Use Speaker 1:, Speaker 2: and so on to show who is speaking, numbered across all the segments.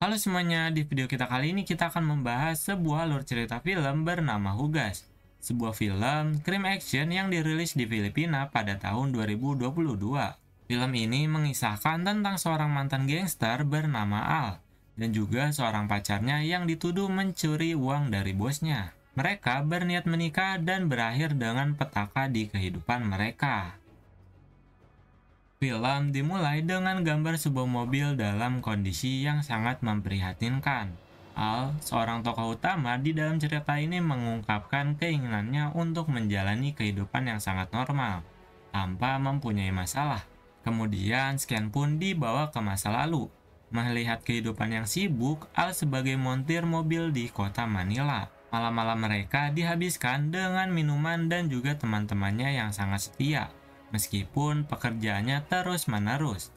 Speaker 1: Halo semuanya, di video kita kali ini kita akan membahas sebuah alur cerita film bernama Hugas. Sebuah film crime action yang dirilis di Filipina pada tahun 2022. Film ini mengisahkan tentang seorang mantan gangster bernama Al, dan juga seorang pacarnya yang dituduh mencuri uang dari bosnya. Mereka berniat menikah dan berakhir dengan petaka di kehidupan mereka. Film dimulai dengan gambar sebuah mobil dalam kondisi yang sangat memprihatinkan. Al, seorang tokoh utama di dalam cerita ini mengungkapkan keinginannya untuk menjalani kehidupan yang sangat normal, tanpa mempunyai masalah. Kemudian scan pun dibawa ke masa lalu. Melihat kehidupan yang sibuk, Al sebagai montir mobil di kota Manila. Malam-malam mereka dihabiskan dengan minuman dan juga teman-temannya yang sangat setia. Meskipun pekerjaannya terus-menerus,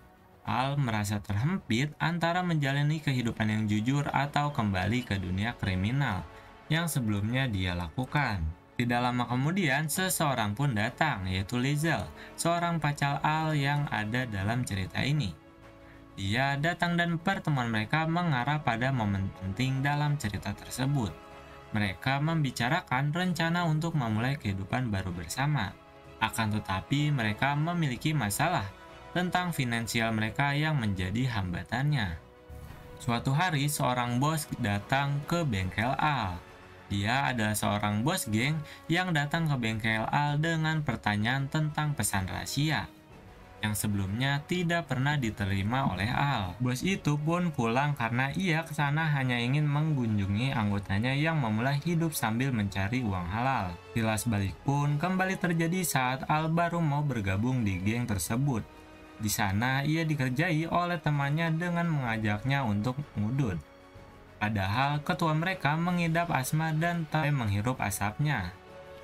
Speaker 1: Al merasa terhempit antara menjalani kehidupan yang jujur atau kembali ke dunia kriminal yang sebelumnya dia lakukan. Tidak lama kemudian, seseorang pun datang, yaitu Lizel, seorang pacar Al yang ada dalam cerita ini. Dia datang dan pertemuan mereka mengarah pada momen penting dalam cerita tersebut. Mereka membicarakan rencana untuk memulai kehidupan baru bersama. Akan tetapi mereka memiliki masalah tentang finansial mereka yang menjadi hambatannya. Suatu hari seorang bos datang ke bengkel Al. Dia adalah seorang bos geng yang datang ke bengkel Al dengan pertanyaan tentang pesan rahasia yang sebelumnya tidak pernah diterima oleh Al. Bos itu pun pulang karena ia ke sana hanya ingin mengunjungi anggotanya yang memulai hidup sambil mencari uang halal. Kilas balik pun kembali terjadi saat Al baru mau bergabung di geng tersebut. Di sana ia dikerjai oleh temannya dengan mengajaknya untuk ngudut. Padahal ketua mereka mengidap asma dan tak menghirup asapnya.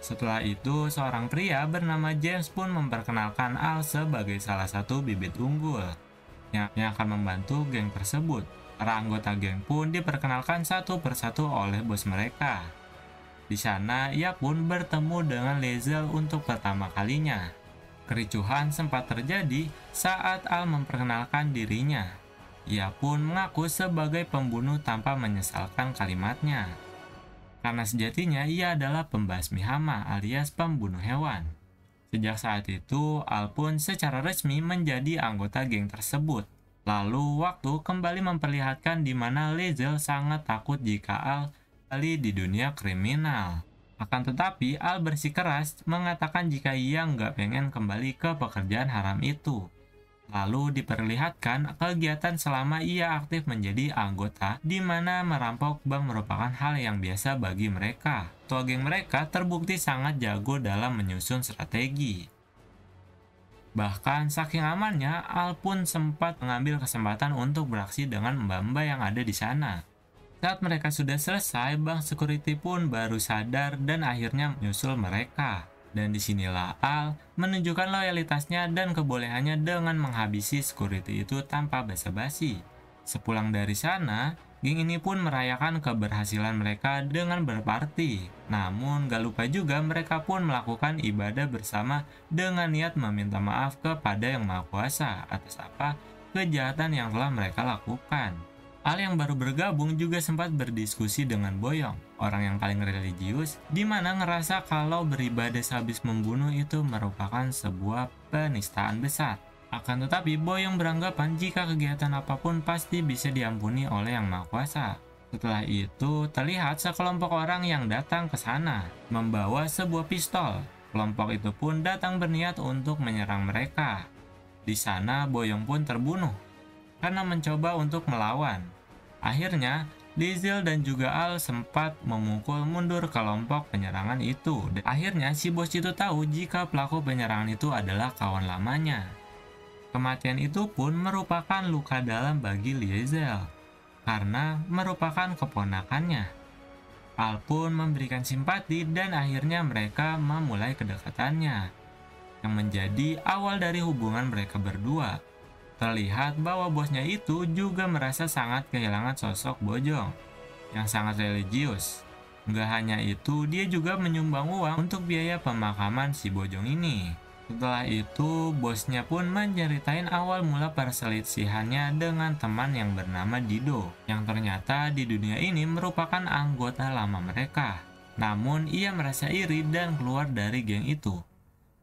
Speaker 1: Setelah itu, seorang pria bernama James pun memperkenalkan Al sebagai salah satu bibit unggul yang akan membantu geng tersebut. Para anggota geng pun diperkenalkan satu persatu oleh bos mereka. Di sana, ia pun bertemu dengan Lizel untuk pertama kalinya. Kericuhan sempat terjadi saat Al memperkenalkan dirinya. Ia pun mengaku sebagai pembunuh tanpa menyesalkan kalimatnya. Karena sejatinya ia adalah pembasmi hama alias pembunuh hewan. Sejak saat itu, Al pun secara resmi menjadi anggota geng tersebut. Lalu waktu kembali memperlihatkan di mana Lizel sangat takut jika Al kembali di dunia kriminal. Akan tetapi, Al bersikeras mengatakan jika ia nggak pengen kembali ke pekerjaan haram itu. Lalu diperlihatkan kegiatan selama ia aktif menjadi anggota, di mana merampok bank merupakan hal yang biasa bagi mereka. Ketua geng mereka terbukti sangat jago dalam menyusun strategi. Bahkan saking amannya, Al pun sempat mengambil kesempatan untuk beraksi dengan mbak-mbak yang ada di sana. Saat mereka sudah selesai, bank security pun baru sadar dan akhirnya menyusul mereka. Dan disinilah Al menunjukkan loyalitasnya dan kebolehannya dengan menghabisi security itu tanpa basa-basi. Sepulang dari sana, geng ini pun merayakan keberhasilan mereka dengan berparti. Namun gak lupa juga mereka pun melakukan ibadah bersama dengan niat meminta maaf kepada Yang Maha Kuasa atas apa kejahatan yang telah mereka lakukan. Al yang baru bergabung juga sempat berdiskusi dengan Boyong, orang yang paling religius, di mana ngerasa kalau beribadah sehabis membunuh itu merupakan sebuah penistaan besar. Akan tetapi Boyong beranggapan jika kegiatan apapun pasti bisa diampuni oleh Yang Maha Kuasa. Setelah itu terlihat sekelompok orang yang datang ke sana, membawa sebuah pistol. Kelompok itu pun datang berniat untuk menyerang mereka. Di sana Boyong pun terbunuh karena mencoba untuk melawan. Akhirnya, Lizel dan juga Al sempat memukul mundur kelompok penyerangan itu. Dan akhirnya si bos itu tahu jika pelaku penyerangan itu adalah kawan lamanya. Kematian itu pun merupakan luka dalam bagi Lizel, karena merupakan keponakannya. Al pun memberikan simpati dan akhirnya mereka memulai kedekatannya, yang menjadi awal dari hubungan mereka berdua. Terlihat bahwa bosnya itu juga merasa sangat kehilangan sosok Bojong yang sangat religius. Nggak hanya itu, dia juga menyumbang uang untuk biaya pemakaman si Bojong ini. Setelah itu, bosnya pun menceritain awal mula perselisihannya dengan teman yang bernama Dido, yang ternyata di dunia ini merupakan anggota lama mereka. Namun, ia merasa iri dan keluar dari geng itu.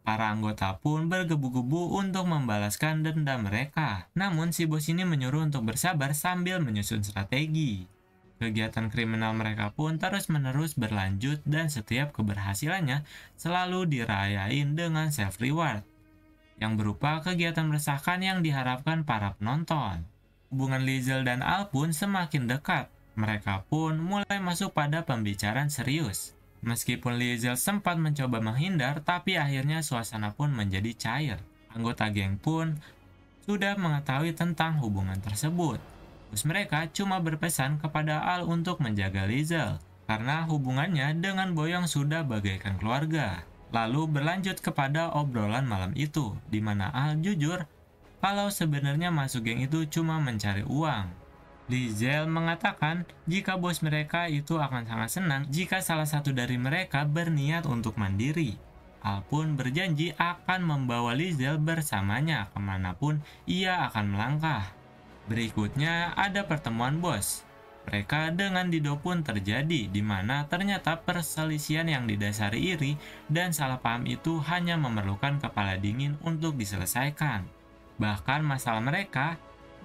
Speaker 1: Para anggota pun bergebu-gebu untuk membalaskan dendam mereka. Namun, si bos ini menyuruh untuk bersabar sambil menyusun strategi. Kegiatan kriminal mereka pun terus-menerus berlanjut dan setiap keberhasilannya selalu dirayain dengan self-reward, yang berupa kegiatan meresahkan yang diharapkan para penonton. Hubungan Liesel dan Al pun semakin dekat. Mereka pun mulai masuk pada pembicaraan serius. Meskipun Liesel sempat mencoba menghindar, tapi akhirnya suasana pun menjadi cair. Anggota geng pun sudah mengetahui tentang hubungan tersebut. Bos mereka cuma berpesan kepada Al untuk menjaga Liesel, karena hubungannya dengan Boyong sudah bagaikan keluarga. Lalu berlanjut kepada obrolan malam itu, di mana Al jujur kalau sebenarnya masuk geng itu cuma mencari uang. Liesel mengatakan jika bos mereka itu akan sangat senang jika salah satu dari mereka berniat untuk mandiri. Al pun berjanji akan membawa Liesel bersamanya kemanapun ia akan melangkah. Berikutnya ada pertemuan bos. Mereka dengan Dido pun terjadi, di mana ternyata perselisihan yang didasari iri dan salah paham itu hanya memerlukan kepala dingin untuk diselesaikan. Bahkan masalah mereka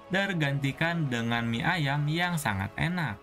Speaker 1: tergantikan dengan mie ayam yang sangat enak.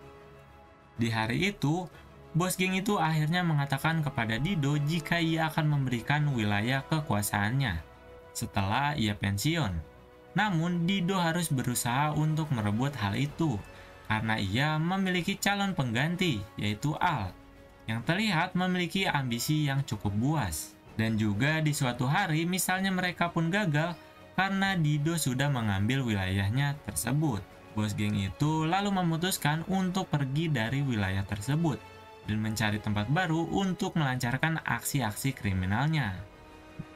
Speaker 1: Di hari itu, bos geng itu akhirnya mengatakan kepada Dido jika ia akan memberikan wilayah kekuasaannya setelah ia pensiun. Namun, Dido harus berusaha untuk merebut hal itu, karena ia memiliki calon pengganti, yaitu Al, yang terlihat memiliki ambisi yang cukup buas. Dan juga di suatu hari, misalnya mereka pun gagal, karena Dido sudah mengambil wilayahnya tersebut. Bos geng itu lalu memutuskan untuk pergi dari wilayah tersebut, dan mencari tempat baru untuk melancarkan aksi-aksi kriminalnya.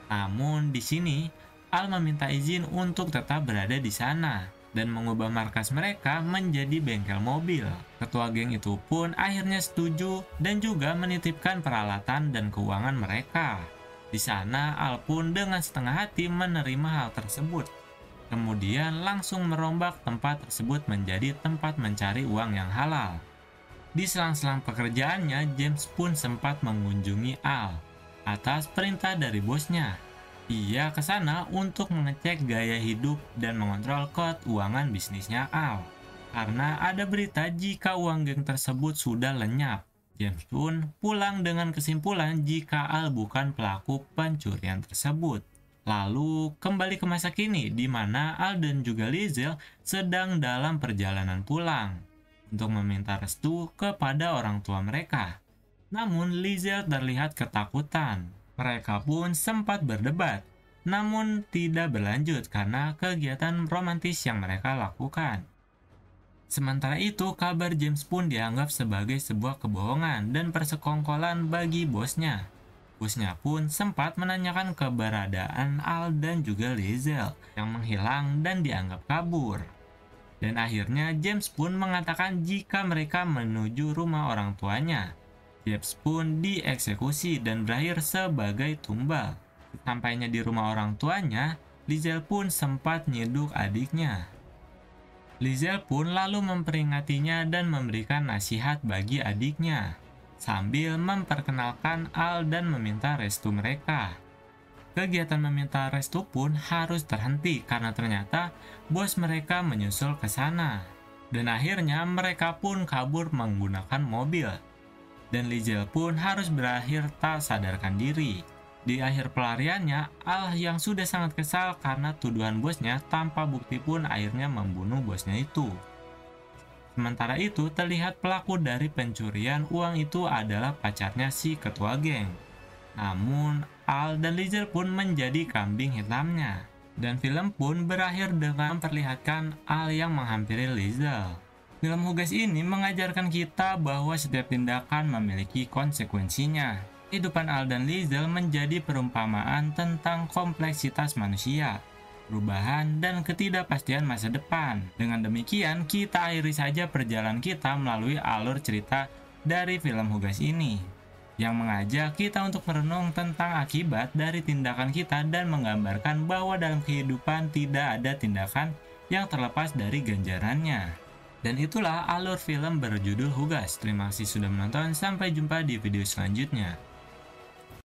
Speaker 1: Namun, di sini, Al meminta izin untuk tetap berada di sana dan mengubah markas mereka menjadi bengkel mobil. Ketua geng itu pun akhirnya setuju dan juga menitipkan peralatan dan keuangan mereka. Di sana Al pun dengan setengah hati menerima hal tersebut. Kemudian langsung merombak tempat tersebut menjadi tempat mencari uang yang halal. Di selang-selang pekerjaannya, James pun sempat mengunjungi Al atas perintah dari bosnya. Ia ke sana untuk mengecek gaya hidup dan mengontrol keuangan bisnisnya Al. Karena ada berita jika uang geng tersebut sudah lenyap. James pun pulang dengan kesimpulan jika Al bukan pelaku pencurian tersebut. Lalu kembali ke masa kini di mana Al dan juga Liesel sedang dalam perjalanan pulang untuk meminta restu kepada orang tua mereka. Namun Liesel terlihat ketakutan. Mereka pun sempat berdebat, namun tidak berlanjut karena kegiatan romantis yang mereka lakukan. Sementara itu, kabar James pun dianggap sebagai sebuah kebohongan dan persekongkolan bagi bosnya. Bosnya pun sempat menanyakan keberadaan Al dan juga Liesel yang menghilang dan dianggap kabur. Dan akhirnya James pun mengatakan jika mereka menuju rumah orang tuanya. James pun dieksekusi dan berakhir sebagai tumbal. Sampainya di rumah orang tuanya, Liesel pun sempat nyiduk adiknya. Liesel pun lalu memperingatinya dan memberikan nasihat bagi adiknya, sambil memperkenalkan Al dan meminta restu mereka. Kegiatan meminta restu pun harus terhenti karena ternyata bos mereka menyusul ke sana. Dan akhirnya mereka pun kabur menggunakan mobil. Dan Liesel pun harus berakhir tak sadarkan diri. Di akhir pelariannya, Al yang sudah sangat kesal karena tuduhan bosnya tanpa bukti pun akhirnya membunuh bosnya itu. Sementara itu, terlihat pelaku dari pencurian uang itu adalah pacarnya si ketua geng. Namun, Al dan Liesel pun menjadi kambing hitamnya. Dan film pun berakhir dengan memperlihatkan Al yang menghampiri Liesel. Film Hugas ini mengajarkan kita bahwa setiap tindakan memiliki konsekuensinya. Kehidupan Al dan Liesel menjadi perumpamaan tentang kompleksitas manusia, perubahan, dan ketidakpastian masa depan. Dengan demikian, kita akhiri saja perjalanan kita melalui alur cerita dari film Hugas ini. yang mengajak kita untuk merenung tentang akibat dari tindakan kita dan menggambarkan bahwa dalam kehidupan tidak ada tindakan yang terlepas dari ganjarannya. Dan itulah alur film berjudul Hugas. Terima kasih sudah menonton, sampai jumpa di video selanjutnya.